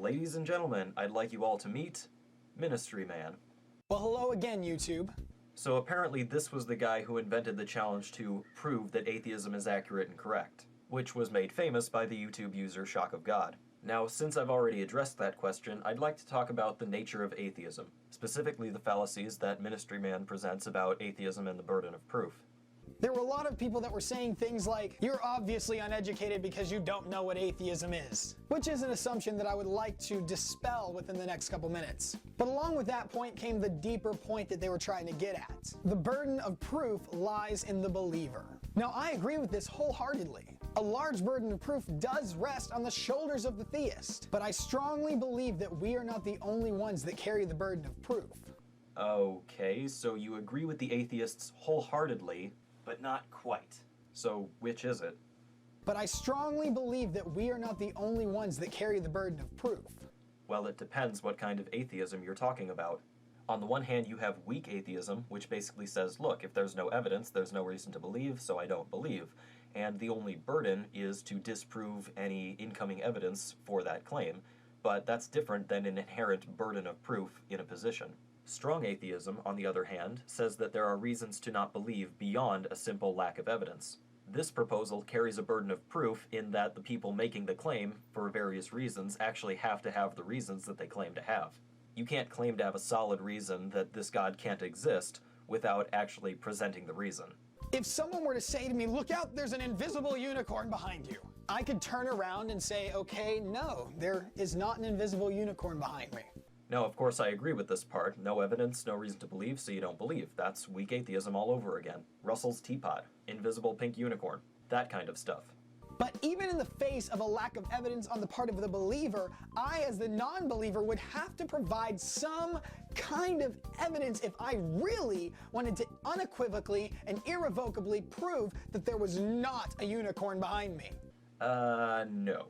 Ladies and gentlemen, I'd like you all to meet MrMinistryMan. Well, hello again, YouTube. So apparently this was the guy who invented the challenge to prove that atheism is accurate and correct, which was made famous by the YouTube user Shock of God. Now, since I've already addressed that question, I'd like to talk about the nature of atheism, specifically the fallacies that MrMinistryMan presents about atheism and the burden of proof. There were a lot of people that were saying things like, you're obviously uneducated because you don't know what atheism is, which is an assumption that I would like to dispel within the next couple minutes. But along with that point came the deeper point that they were trying to get at. The burden of proof lies in the believer. Now, I agree with this wholeheartedly. A large burden of proof does rest on the shoulders of the theist, but I strongly believe that we are not the only ones that carry the burden of proof. Okay, so you agree with the atheists wholeheartedly, but not quite. So which is it? But I strongly believe that we are not the only ones that carry the burden of proof. Well, it depends what kind of atheism you're talking about. On the one hand, you have weak atheism, which basically says, look, if there's no evidence, there's no reason to believe, so I don't believe. And the only burden is to disprove any incoming evidence for that claim. But that's different than an inherent burden of proof in a position. Strong atheism, on the other hand, says that there are reasons to not believe beyond a simple lack of evidence. This proposal carries a burden of proof in that the people making the claim, for various reasons, actually have to have the reasons that they claim to have. You can't claim to have a solid reason that this God can't exist without actually presenting the reason. If someone were to say to me, look out, there's an invisible unicorn behind you, I could turn around and say, okay, no, there is not an invisible unicorn behind me. Now, of course, I agree with this part. No evidence, no reason to believe, so you don't believe. That's weak atheism all over again. Russell's teapot, invisible pink unicorn, that kind of stuff. But even in the face of a lack of evidence on the part of the believer, I, as the non-believer, would have to provide some kind of evidence if I really wanted to unequivocally and irrevocably prove that there was not a unicorn behind me. No.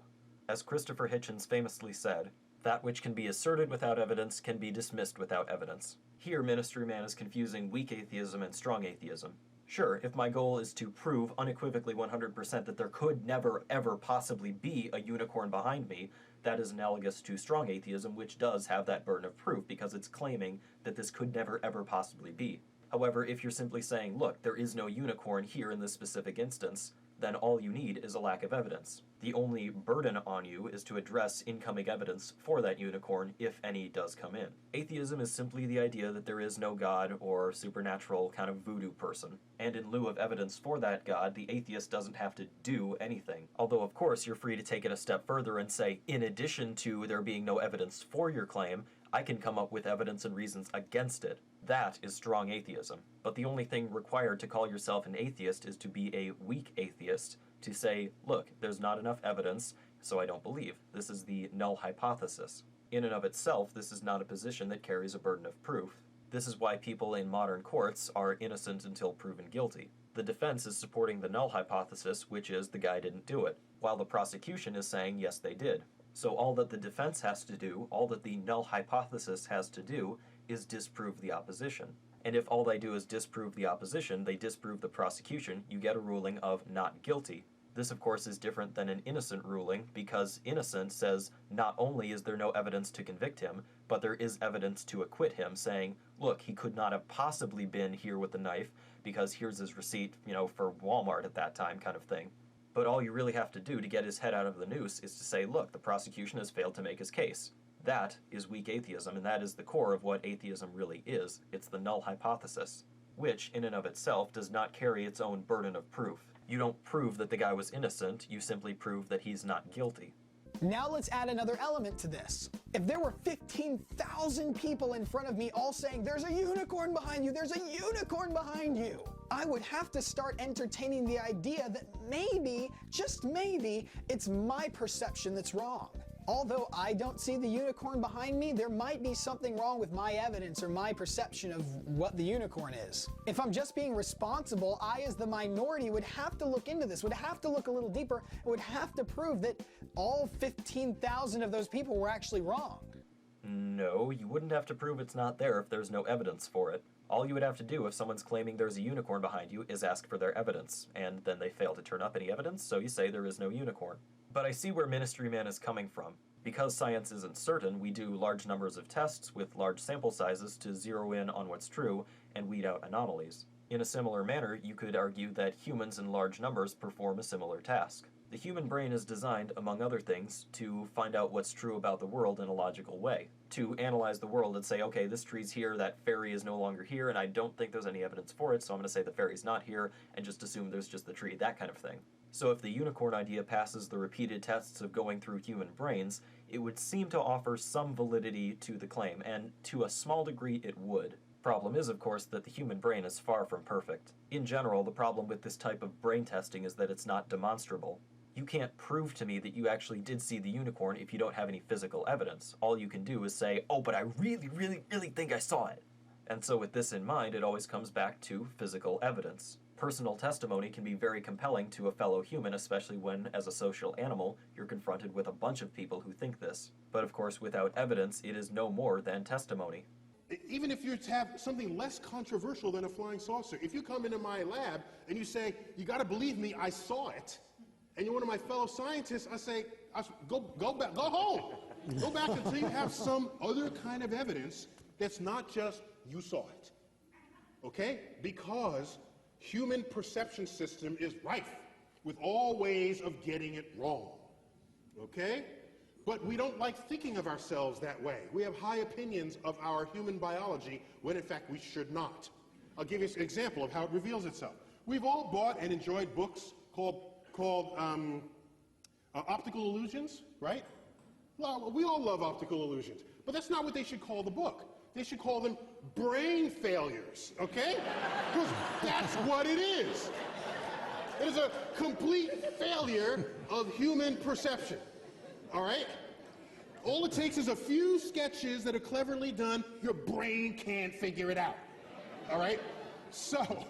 As Christopher Hitchens famously said, that which can be asserted without evidence can be dismissed without evidence. Here, MrMinistryMan is confusing weak atheism and strong atheism. Sure, if my goal is to prove unequivocally 100% that there could never ever possibly be a unicorn behind me, that is analogous to strong atheism, which does have that burden of proof because it's claiming that this could never ever possibly be. However, if you're simply saying, look, there is no unicorn here in this specific instance, then all you need is a lack of evidence. The only burden on you is to address incoming evidence for that unicorn, if any does come in. Atheism is simply the idea that there is no God or supernatural kind of voodoo person. And in lieu of evidence for that God, the atheist doesn't have to do anything. Although, of course, you're free to take it a step further and say, in addition to there being no evidence for your claim, I can come up with evidence and reasons against it. That is strong atheism. But the only thing required to call yourself an atheist is to be a weak atheist, to say, look, there's not enough evidence, so I don't believe. This is the null hypothesis. In and of itself, this is not a position that carries a burden of proof. This is why people in modern courts are innocent until proven guilty. The defense is supporting the null hypothesis, which is the guy didn't do it, while the prosecution is saying, yes, they did. So all that the defense has to do, all that the null hypothesis has to do, is disprove the opposition. And if all they do is disprove the opposition, they disprove the prosecution, you get a ruling of not guilty. This, of course, is different than an innocent ruling, because innocent says not only is there no evidence to convict him, but there is evidence to acquit him, saying, look, he could not have possibly been here with the knife, because here's his receipt, for Walmart at that time, kind of thing. But all you really have to do to get his head out of the noose is to say, look, the prosecution has failed to make his case. That is weak atheism, and that is the core of what atheism really is. It's the null hypothesis, which, in and of itself, does not carry its own burden of proof. You don't prove that the guy was innocent, you simply prove that he's not guilty. Now let's add another element to this. If there were 15,000 people in front of me all saying, there's a unicorn behind you, there's a unicorn behind you, I would have to start entertaining the idea that maybe, just maybe, it's my perception that's wrong. Although I don't see the unicorn behind me, there might be something wrong with my evidence or my perception of what the unicorn is. If I'm just being responsible, I as the minority would have to look into this, would have to look a little deeper, would have to prove that all 15,000 of those people were actually wrong. No, you wouldn't have to prove it's not there if there's no evidence for it. All you would have to do if someone's claiming there's a unicorn behind you is ask for their evidence, and then they fail to turn up any evidence, so you say there is no unicorn. But I see where MrMinistryMan is coming from. Because science isn't certain, we do large numbers of tests with large sample sizes to zero in on what's true and weed out anomalies. In a similar manner, you could argue that humans in large numbers perform a similar task. The human brain is designed, among other things, to find out what's true about the world in a logical way. To analyze the world and say, okay, this tree's here, that fairy is no longer here, and I don't think there's any evidence for it, so I'm going to say the fairy's not here, and just assume there's just the tree, that kind of thing. So if the unicorn idea passes the repeated tests of going through human brains, it would seem to offer some validity to the claim, and to a small degree it would. Problem is, of course, that the human brain is far from perfect. In general, the problem with this type of brain testing is that it's not demonstrable. You can't prove to me that you actually did see the unicorn if you don't have any physical evidence. All you can do is say, oh, but I really, really, really think I saw it. And so with this in mind, it always comes back to physical evidence. Personal testimony can be very compelling to a fellow human, especially when, as a social animal, you're confronted with a bunch of people who think this. But of course, without evidence, it is no more than testimony. Even if you have something less controversial than a flying saucer, if you come into my lab and you say, you gotta believe me, I saw it, and you're one of my fellow scientists, I say, go back, go home. Go back until you have some other kind of evidence that's not just you saw it, okay? Because human perception system is rife with all ways of getting it wrong, okay? But we don't like thinking of ourselves that way. We have high opinions of our human biology when in fact we should not. I'll give you an example of how it reveals itself. We've all bought and enjoyed books called optical illusions, right? Well, we all love optical illusions, but that's not what they should call the book. They should call them brain failures, okay? Because that's what it is. It is a complete failure of human perception, all right? All it takes is a few sketches that are cleverly done. Your brain can't figure it out, all right? So,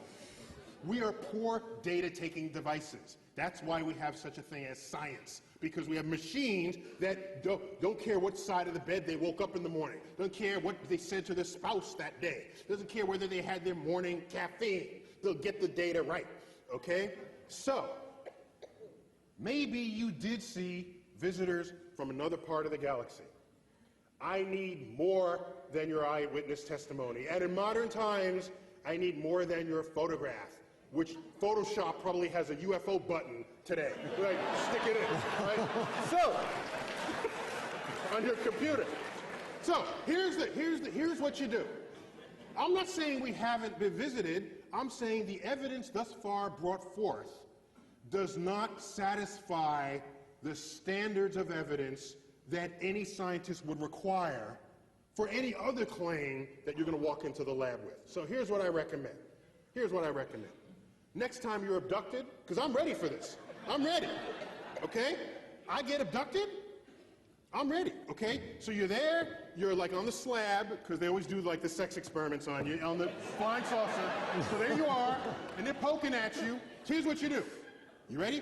we are poor data-taking devices. That's why we have such a thing as science, because we have machines that don't care what side of the bed they woke up in the morning, don't care what they said to their spouse that day, doesn't care whether they had their morning caffeine. They'll get the data right, okay? So, maybe you did see visitors from another part of the galaxy. I need more than your eyewitness testimony. And in modern times, I need more than your photograph, which Photoshop probably has a UFO button today. Like, stick it in, right? So, on your computer. So, here's what you do. I'm not saying we haven't been visited. I'm saying the evidence thus far brought forth does not satisfy the standards of evidence that any scientist would require for any other claim that you're going to walk into the lab with. So here's what I recommend. Here's what I recommend. Next time you're abducted, because I'm ready for this. I'm ready, okay? I get abducted, I'm ready, okay? So you're there, you're like on the slab, because they always do like the sex experiments on you, on the flying saucer. So there you are, and they're poking at you. So here's what you do. You ready?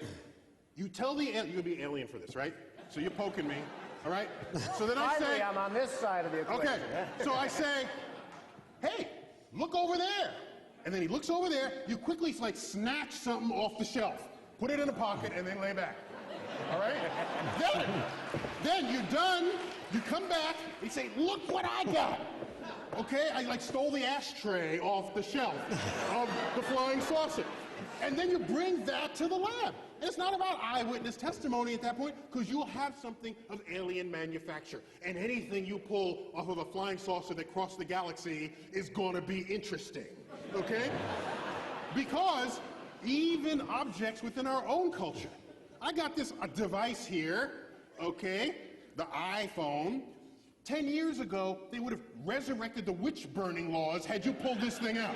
You tell the alien, you're gonna be alien for this, right? So you're poking me, all right? So then I say, I'm on this side of the equation. okay, so I say, hey, look over there. And then he looks over there, you quickly like snatch something off the shelf, put it in a pocket, and then lay back. All right? Then you're done, you come back, you say, look what I got. Okay, I like stole the ashtray off the shelf of the flying saucer. And then you bring that to the lab. And it's not about eyewitness testimony at that point, because you'll have something of alien manufacture. And anything you pull off of a flying saucer that crossed the galaxy is going to be interesting, okay? Because even objects within our own culture. I got this device here, okay, the iPhone. 10 years ago, they would have resurrected the witch-burning laws had you pulled this thing out,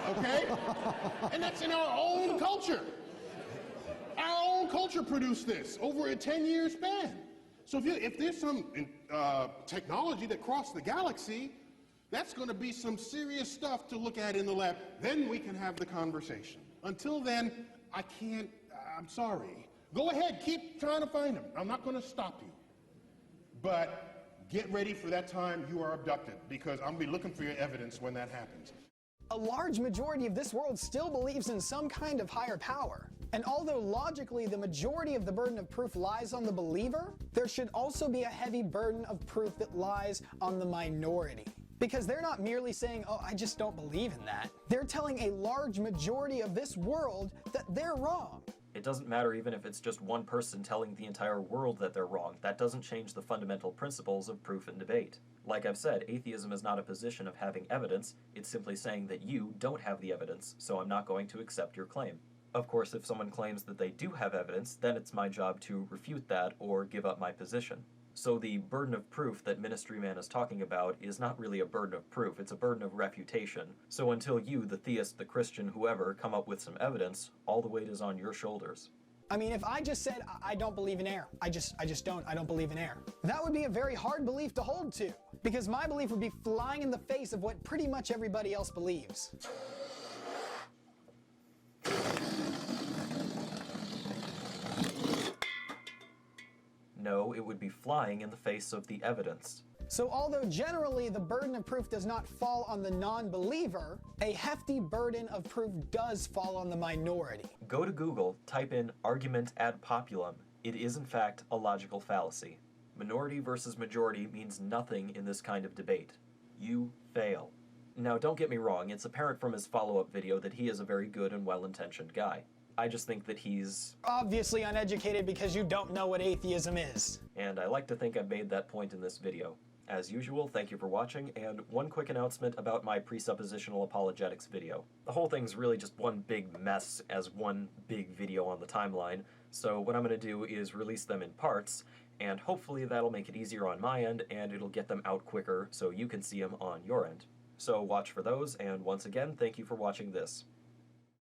okay? And that's in our own culture. Our own culture produced this over a 10-year span. So if there's some technology that crossed the galaxy, that's going to be some serious stuff to look at in the lab. Then we can have the conversation. Until then, I can't, I'm sorry. Go ahead, keep trying to find them. I'm not going to stop you. But get ready for that time you are abducted, because I'm going to be looking for your evidence when that happens. A large majority of this world still believes in some kind of higher power. And although logically the majority of the burden of proof lies on the believer, there should also be a heavy burden of proof that lies on the minority. Because they're not merely saying, oh, I just don't believe in that. They're telling a large majority of this world that they're wrong. It doesn't matter even if it's just one person telling the entire world that they're wrong. That doesn't change the fundamental principles of proof and debate. Like I've said, atheism is not a position of having evidence, it's simply saying that you don't have the evidence, so I'm not going to accept your claim. Of course, if someone claims that they do have evidence, then it's my job to refute that or give up my position. So the burden of proof that MrMinistryMan is talking about is not really a burden of proof, it's a burden of refutation. So until you, the theist, the Christian, whoever, come up with some evidence, all the weight is on your shoulders. I mean, if I just said, I don't believe in air, I don't believe in air, that would be a very hard belief to hold to, because my belief would be flying in the face of what pretty much everybody else believes. No, it would be flying in the face of the evidence. So although generally the burden of proof does not fall on the non-believer, a hefty burden of proof does fall on the minority. Go to Google, type in argument ad populum. It is in fact a logical fallacy. Minority versus majority means nothing in this kind of debate. You fail. Now don't get me wrong, it's apparent from his follow-up video that he is a very good and well-intentioned guy. I just think that he's obviously uneducated because you don't know what atheism is. And I like to think I've made that point in this video. As usual, thank you for watching, and one quick announcement about my presuppositional apologetics video. The whole thing's really just one big mess as one big video on the timeline, so what I'm going to do is release them in parts, and hopefully that'll make it easier on my end, and it'll get them out quicker so you can see them on your end. So watch for those, and once again, thank you for watching this.